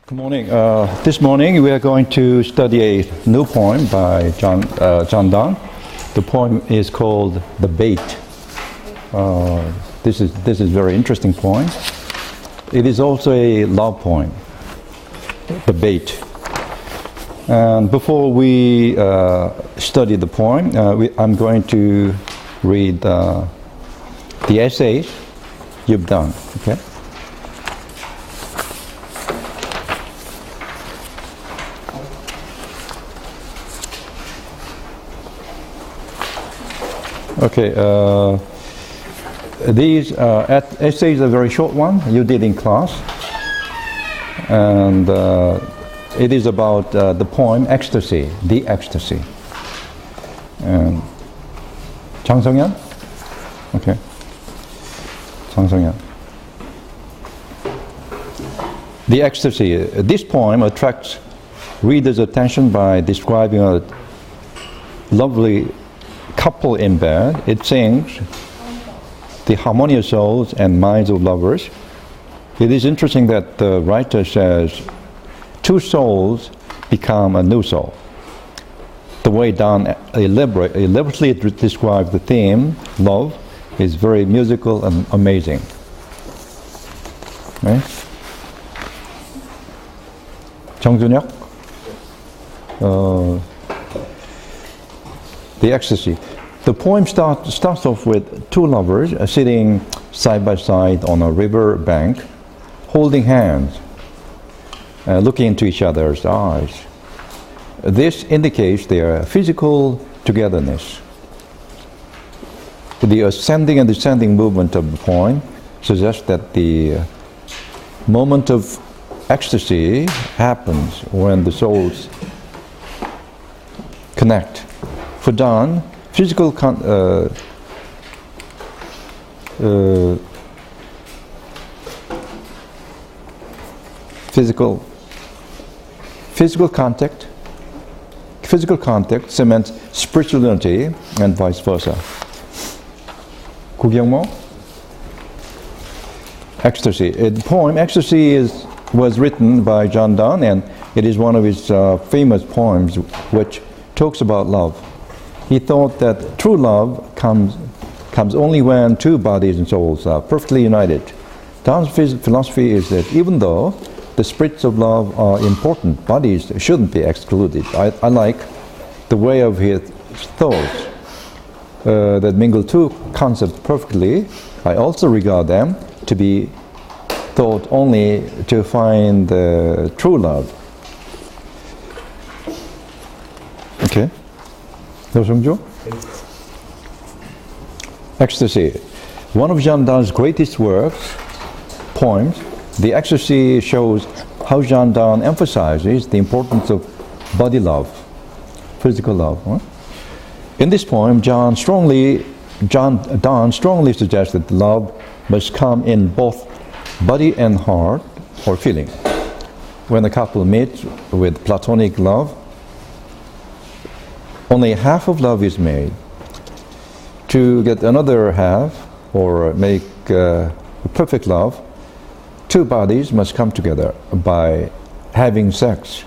Good morning. This morning we are going to study a new poem by John Donne. The poem is called "The Bait." This is a very interesting poem. It is also a love poem. The Bait. And before we study the poem, I'm going to read the essays you've done. Okay. Okay, these essays are very short one you did in class, and it is about the poem Ecstasy, The Ecstasy. And 장성현? Okay. 장성현. The Ecstasy. This poem attracts readers' attention by describing a lovely couple in bed. It sings the harmonious souls and minds of lovers. It is interesting that the writer says two souls become a new soul. The way Donne elaborately describes the theme, love, is very musical and amazing. Right? 정준혁? The Ecstasy. The poem starts off with two lovers sitting side by side on a river bank, holding hands, looking into each other's eyes. This indicates their physical togetherness. The ascending and descending movement of the poem suggests that the moment of ecstasy happens when the souls connect. For Donne, physical contact cements spiritual unity and vice versa. 구경모? Ecstasy. The poem Ecstasy was written by John Donne, and it is one of his famous poems which talks about love. He thought that true love comes only when two bodies and souls are perfectly united. Donne's philosophy is that even though the spirits of love are important, bodies shouldn't be excluded. I like the way of his thoughts that mingle two concepts perfectly. I also regard them to be thought only to find true love. Okay. Ecstasy. One of John Donne's greatest poems, The Ecstasy, shows how John Donne emphasizes the importance of body love, physical love. Huh? In this poem, Donne strongly suggests that love must come in both body and heart or feeling. When a couple meets with platonic love, only half of love is made. To get another half, or make perfect love, two bodies must come together by having sex.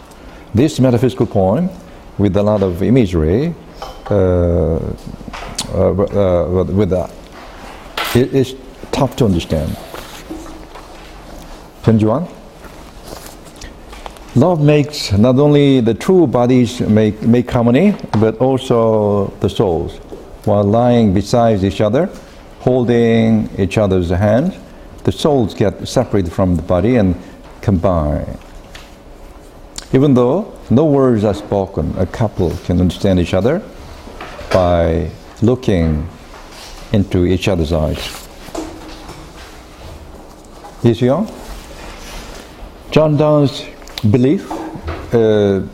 This metaphysical poem, with a lot of imagery, it is tough to understand. 전주환? Love makes not only the true bodies make harmony, but also the souls. While lying beside each other, holding each other's hands, the souls get separated from the body and combine. Even though no words are spoken, a couple can understand each other by looking into each other's eyes. 이수영? John Donne's belief to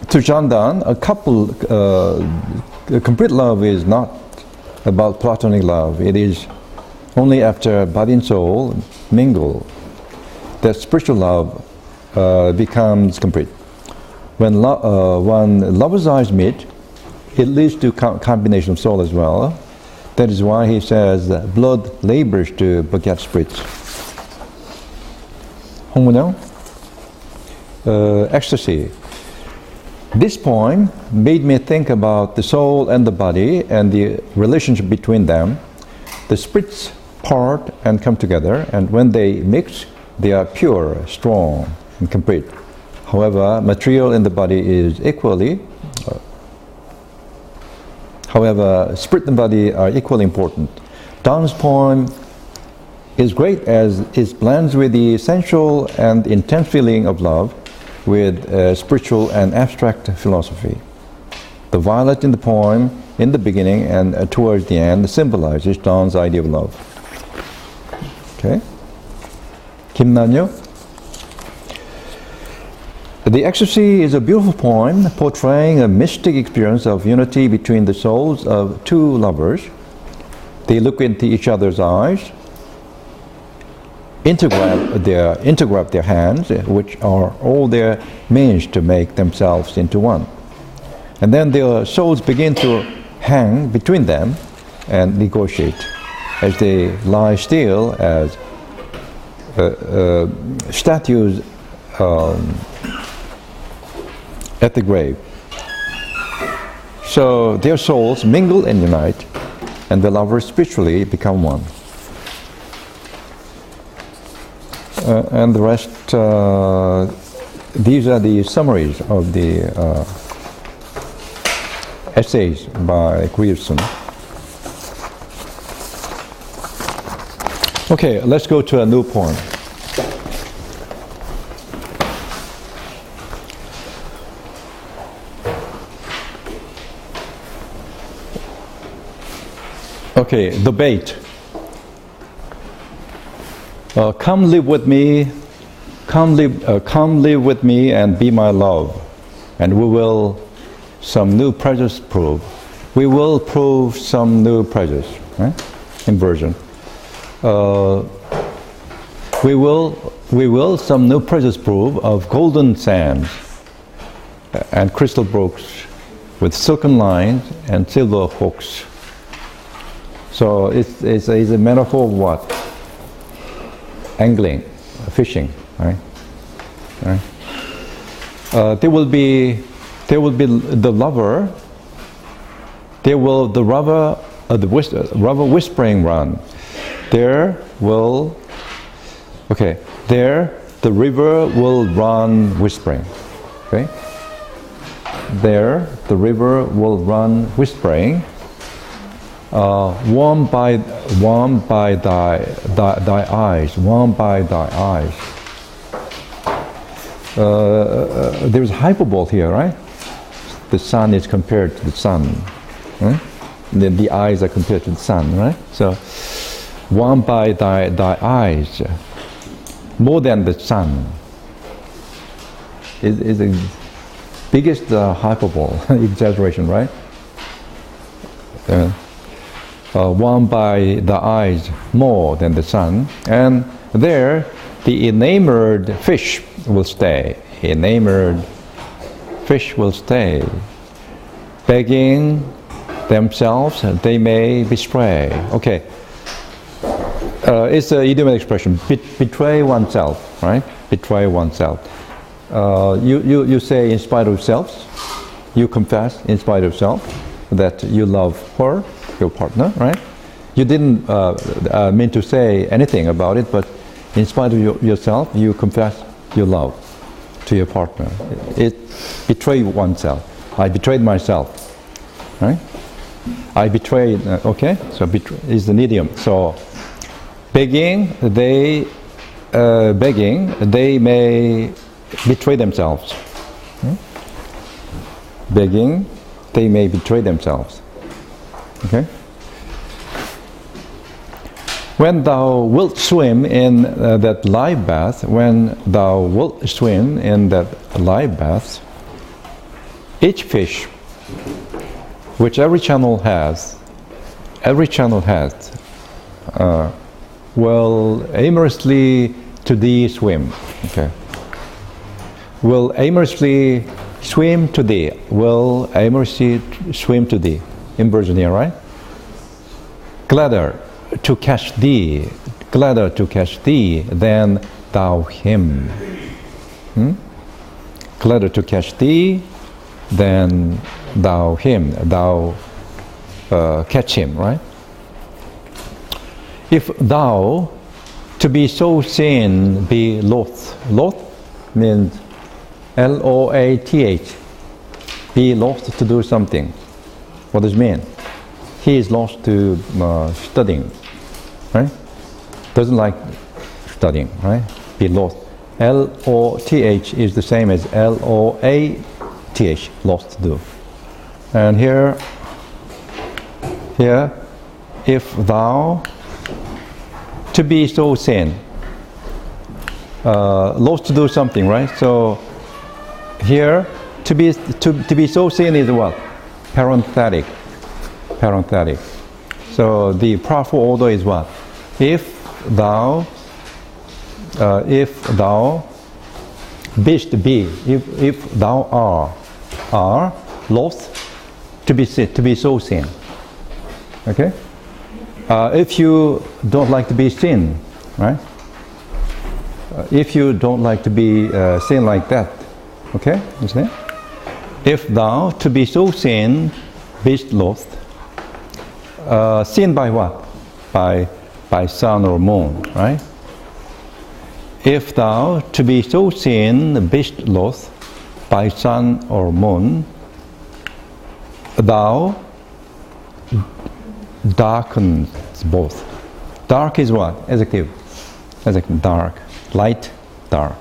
John Donne, a complete love is not about platonic love. It is only after body and soul mingle that spiritual love becomes complete. When lovers' eyes meet, it leads to combination of soul as well. That is why he says that blood labors to beget spirits. 홍문영. Ecstasy. This poem made me think about the soul and the body and the relationship between them. The spirits part and come together, and when they mix, they are pure, strong, and complete. However, material in the body is equally, spirit and body are equally important. Donne's poem is great as it blends with the essential and intense feeling of love with spiritual and abstract philosophy. The violet in the poem, in the beginning and towards the end, symbolizes Donne's idea of love. Okay. 김난요. The Ecstasy is a beautiful poem portraying a mystic experience of unity between the souls of two lovers. They look into each other's eyes, intergrab their hands, which are all their means to make themselves into one. And then their souls begin to hang between them and negotiate as they lie still as statues at the grave. So their souls mingle and unite, and the lovers spiritually become one. And the rest, these are the summaries of the essays by Grierson. Okay, let's go to a new poem. Okay, the bait. Come live with me, come live with me and be my love, and we will some new pleasures prove. We will prove some new pleasures, right? Inversion. We will some new pleasures prove of golden sands and crystal brooks with silken lines and silver hooks. So it's a metaphor of what? Angling, fishing, right? There will be the lover. There will the rubber whispering run. There the river will run whispering. Okay. There the river will run whispering. Warmed by thy eyes, warmed by thy eyes. There's hyperbole here, right? The sun is compared to the sun, right? Then the eyes are compared to the sun, right? So, warmed by thy eyes, more than the sun, is the biggest hyperbole, exaggeration, right? Warmed by the eyes more than the sun, and there the enamored fish will stay. Enamored fish will stay, begging themselves they may betray. Okay, it's an idiomatic expression. Betray oneself, right? Betray oneself. You say in spite of self. You confess in spite of self that you love her, your partner, right? You didn't mean to say anything about it, but in spite of yourself, you confess your love to your partner. It betrayed oneself. I betrayed myself, right? I betrayed. Okay, so is an idiom. So begging, they may betray themselves. Begging, they may betray themselves. Okay. When thou wilt swim in that live bath, when thou wilt swim in that live bath, each fish, which every channel has, will amorously to thee swim. Okay. Will amorously swim to thee. Will amorously swim to thee. Inversion here, right? Gladder to catch thee than thou him. Gladder to catch thee than thou him. Thou catch him, right? If thou to be so seen be loth. Loth means L-O-A-T-H. Be loth to do something. What does it mean? He is lost to studying, right? Doesn't like studying, right? Be lost. L-O-T-H is the same as L-O-A-T-H, lost to do. And here, if thou to be so seen, lost to do something, right? So here, to be so seen is what? Parenthetic. Parenthetic. So the proper order is what? If thou bist be, if thou are lost to be so seen. Okay? If you don't like to be seen, right? If you don't like to be seen like that, okay? You see? If thou to be so seen bist lost, seen by what? By sun or moon, right? If thou to be so seen bist lost by sun or moon, thou darkens both. Dark is what? Adjective. Adjective, dark. Light, dark.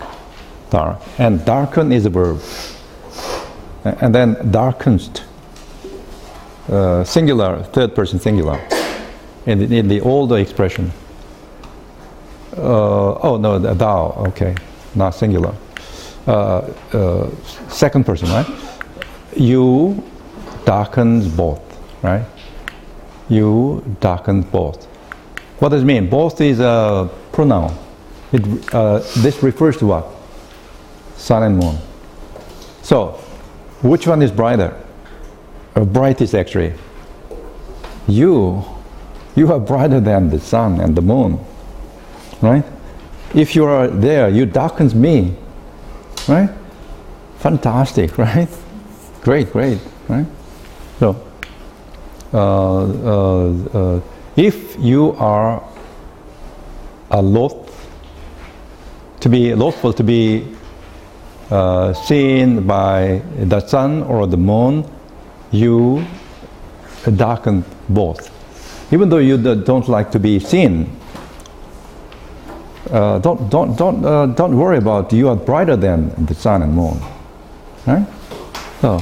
Dark. And darken is a verb. And then darkens, singular, third person singular, in the older expression. Oh no, thou, okay, not singular. Second person, right? You darkens both, right? You darkens both. What does it mean? Both is a pronoun. This refers to what? Sun and moon. So, which one is brighter? Brightest actually. You are brighter than the sun and the moon, right? If you are there, you darkens me, right? Fantastic, right? Great, right? So, if you are lothful to be seen by the sun or the moon, you darken both. Even though you don't like to be seen, don't worry about you are brighter than the sun and moon, right? So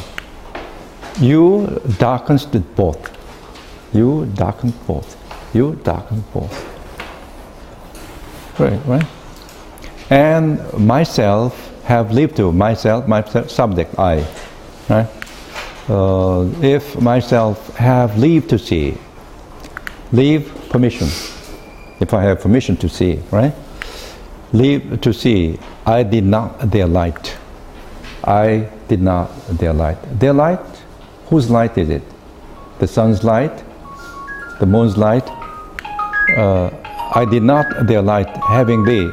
you darkens both. You darken both. You darken both. Right? And myself have lived to. Myself, subject, I. Right? If myself have leave to see. Leave, permission. If I have permission to see, right? Leave to see. I did not their light. I did not their light. Their light? Whose light is it? The sun's light? The moon's light? I did not their light having thee.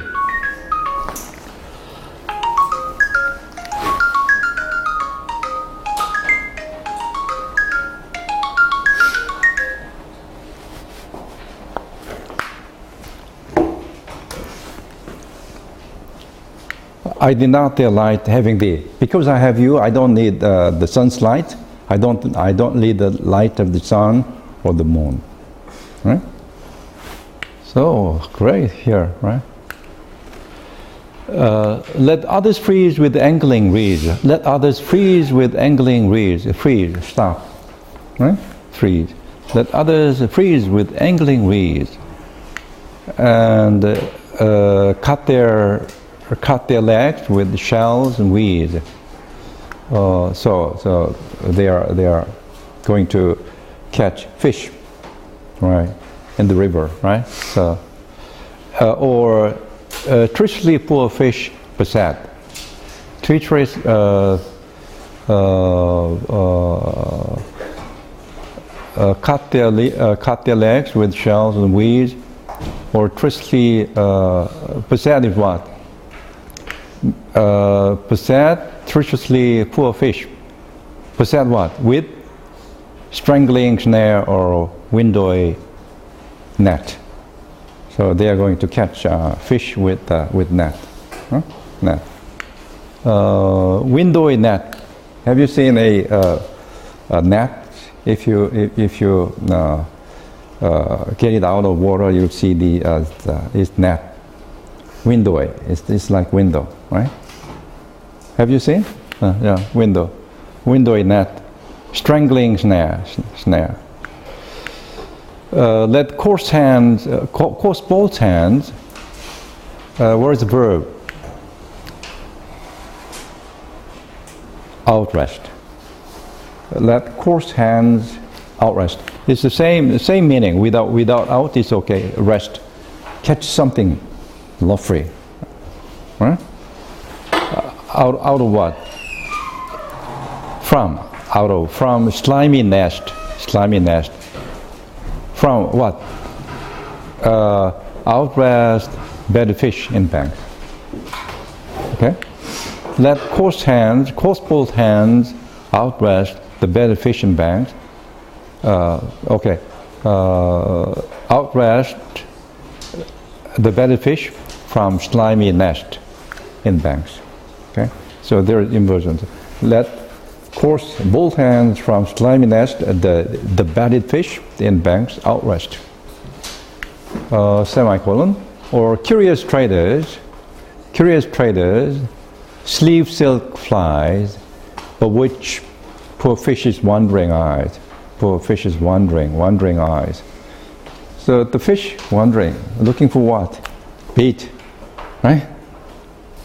I did not their light having thee. Because I have you, I don't need the sun's light. I don't need the light of the sun or the moon. Right? So great here, right? Let others freeze with angling reeds. Let others freeze with angling reeds. Freeze, stop. Right? Freeze. Let others freeze with angling reeds. And cut their legs with shells and weeds. So they are going to catch fish, right, in the river, right? So, or treacherously pull a fish beset. Treacherous cut their legs with shells and weeds, or treacherously beset is what? possessed treacherously poor fish. Possessed what? With strangling snare or windowy net. So they are going to catch fish with net. Huh? Net. Windowy net. Have you seen a net? If you get it out of water, you see it's net. Windowy. It's like window, right? Have you seen? Yeah, window. Windowy net. Strangling snare. Let coarse both hands. Where is the verb? Outrest. Let coarse hands outrest. It's the same meaning. Without out is okay. Rest. Catch something. Love free. Right? Out of what? From slimy nest. From what? Outrest bad fish in banks. Okay? Let coarse both hands outrest the bad fish in banks. Okay. Outrest the bad fish from slimy nest in banks. Okay? So there is inversion. Let coarse both hands from slimy nest the batted fish in banks outrest. Semicolon. Or curious traders sleeve silk flies, but which poor fish's wandering eyes. Wandering eyes. So the fish wandering, looking for what? Bait, right?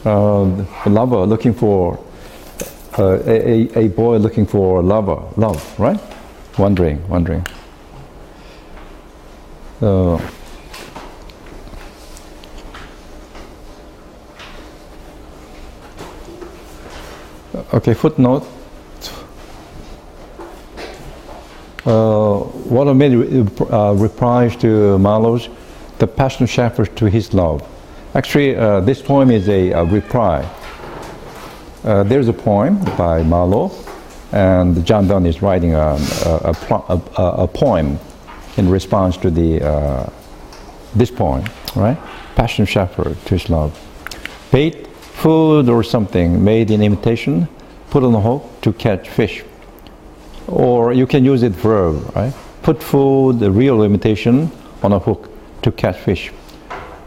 A lover looking for a boy looking for love, right? Wandering. Okay, footnote. What I made replies to Marlowe's "The passionate shepherd to his love." Actually, this poem is a reply. There's a poem by Marlowe, and John Donne is writing a poem in response to this poem, right? Passionate shepherd to his love. Bait, food or something made in imitation, put on a hook to catch fish. Or you can use it verb, right? Put food, the real imitation, on a hook to catch fish.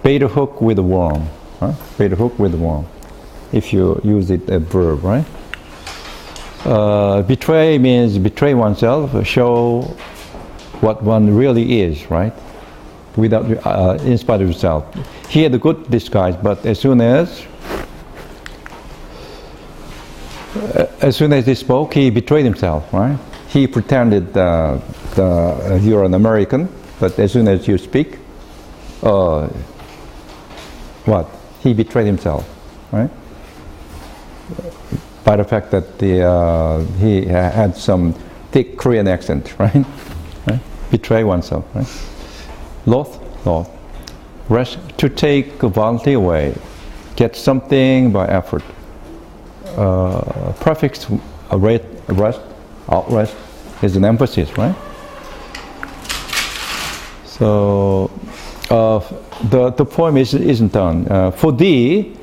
Bait a hook with a worm, right? Bait a hook with a worm. If you use it as verb, right? Betray means betray oneself, show what one really is, right? Without, in spite of yourself. He had a good disguise, but as soon as he spoke, he betrayed himself, right? He pretended you're an American, but as soon as you speak, what? He betrayed himself, right? By the fact that he had some thick Korean accent, right? Betray oneself, right? Loth. Rest, to take violently away. Get something by effort. Prefix rest, outrest is an emphasis, right? So the poem isn't done. For thee,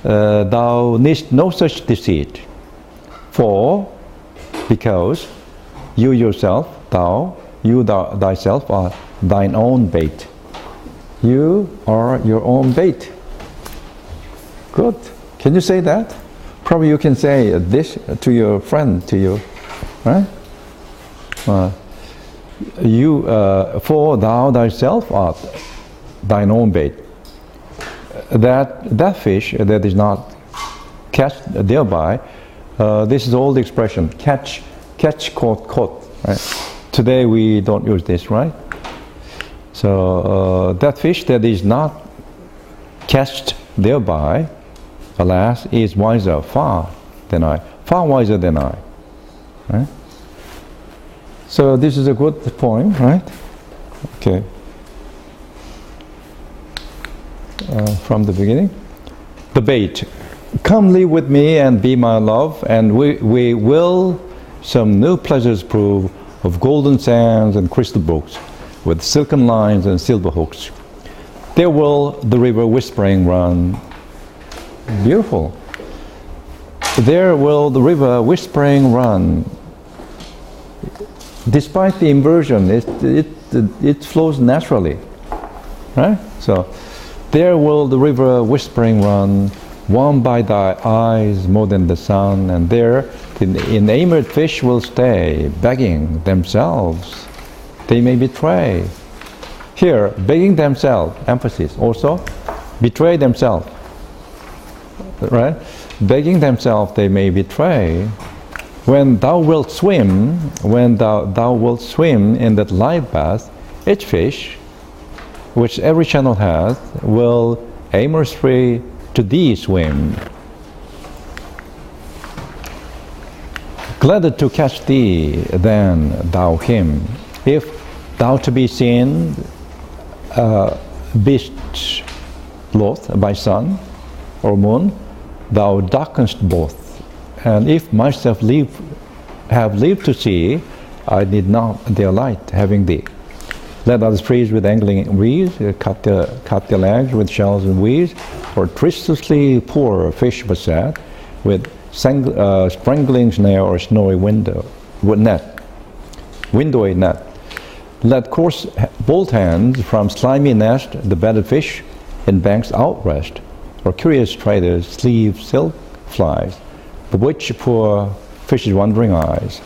thou needst no such deceit. Because you yourself, thyself are thine own bait. You are your own bait. Good. Can you say that? Probably you can say this to your friend, right? For thou thyself art thine own bait. That fish that is not catched thereby, this is old expression, catch, caught, right? Today we don't use this, right? So that fish that is not catched thereby, alas, is wiser far wiser than I, right? So this is a good poem, right? Okay. From the beginning. The bait. Come live with me and be my love, and we will some new pleasures prove of golden sands and crystal brooks, with silken lines and silver hooks. There will the river whispering run. Beautiful. There will the river whispering run. Despite the inversion, it flows naturally, right? So, there will the river whispering run, warmed by thy eyes more than the sun, and there the enamored fish will stay, begging themselves they may betray. Here, begging themselves, emphasis also, betray themselves, right? Begging themselves they may betray. When thou wilt swim, when thou wilt swim in that live bath, each fish, which every channel has, will amorously to thee swim. Gladder to catch thee than thou him, if thou to be seen beest loth by sun or moon, thou darkenest both. And if myself have lived to see, I need not their light having thee. Let others freeze with angling reeds, cut their legs with shells and weeds, or tristlessly poor fish beset with strangling snare or snowy windowy net. Let coarse bolt hands from slimy nest the bedded fish in banks outrest, or curious traders sleeve silk flies, bewitch poor fish's wandering eyes.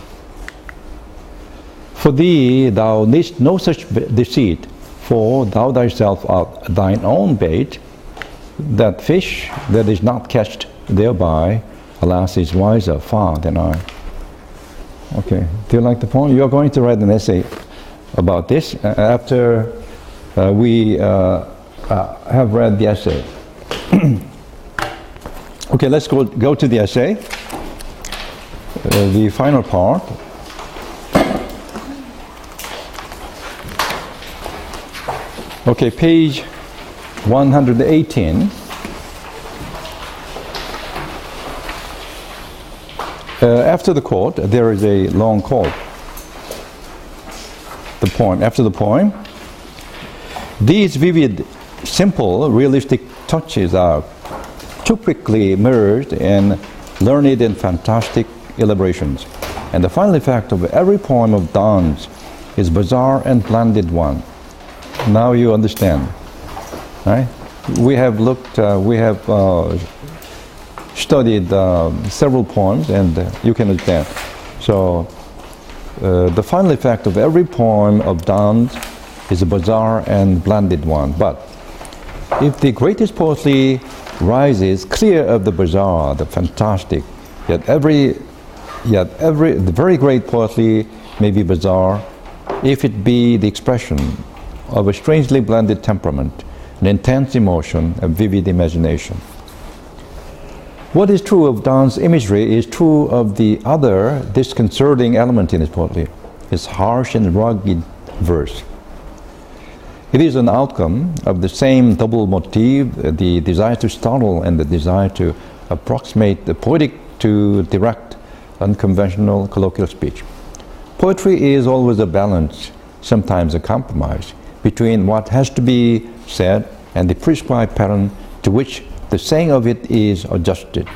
For thee thou needst no such deceit, for thou thyself art thine own bait. That fish that is not catched thereby, alas, is wiser far than I. Okay, do you like the poem? You are going to write an essay about this after we have read the essay. Okay, let's go to the essay, the final part. Okay, page 118. After the quote, there is a long quote. The poem. After the poem, these vivid, simple, realistic touches are too quickly merged in learned and fantastic elaborations. And the final effect of every poem of Donne's is bizarre and blended one. Now you understand, right? We have looked, we have studied several poems, and you can understand. So the final effect of every poem of Donne's is a bizarre and blended one. But if the greatest poetry rises clear of the bizarre, the fantastic, yet the very great poetry may be bizarre if it be the expression of a strangely blended temperament, an intense emotion, a vivid imagination. What is true of Donne's imagery is true of the other disconcerting element in his poetry, his harsh and rugged verse. It is an outcome of the same double motif, the desire to startle and the desire to approximate the poetic to direct, unconventional colloquial speech. Poetry is always a balance, sometimes a compromise, between what has to be said and the prescribed pattern to which the saying of it is adjusted.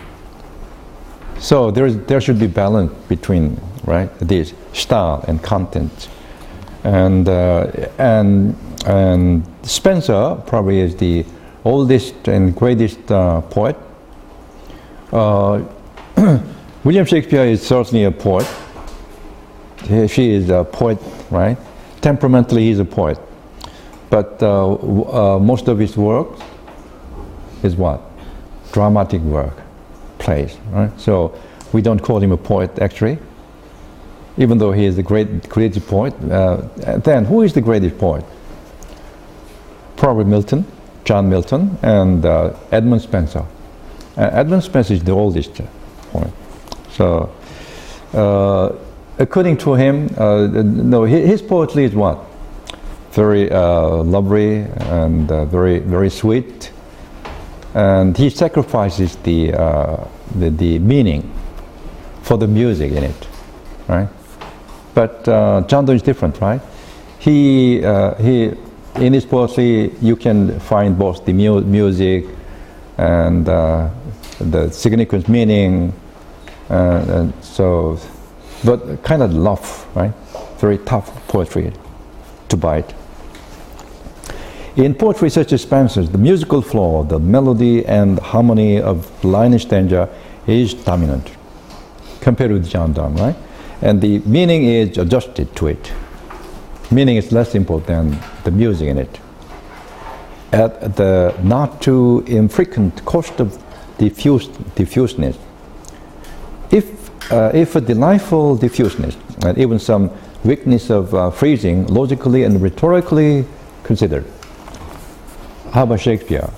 So there should be balance between, right, this style and content. And Spencer probably is the oldest and greatest poet. William Shakespeare is certainly a poet. She is a poet, right? Temperamentally, he's a poet. But most of his work is what? Dramatic work, plays, right? So we don't call him a poet, actually, even though he is the great creative poet. Then, who is the greatest poet? Probably Milton, John Milton, and Edmund Spenser. Edmund Spenser is the oldest poet. So, according to him, no, his poetry is what? Very lovely and very, very sweet. and he sacrifices the meaning for the music in it, right? But John Donne is different, right? He in his poetry you can find both the music and the significant meaning, and so, but kind of rough, right? Very tough poetry to bite. In poetry such as Spencer's, the musical flow, the melody and harmony of line and stanza is dominant compared with John Donne, right? And the meaning is adjusted to it. Meaning is less important than the music in it. At the not too infrequent cost of diffuseness. If a delightful diffuseness and even some weakness of phrasing logically and rhetorically considered. How about Shakespeare?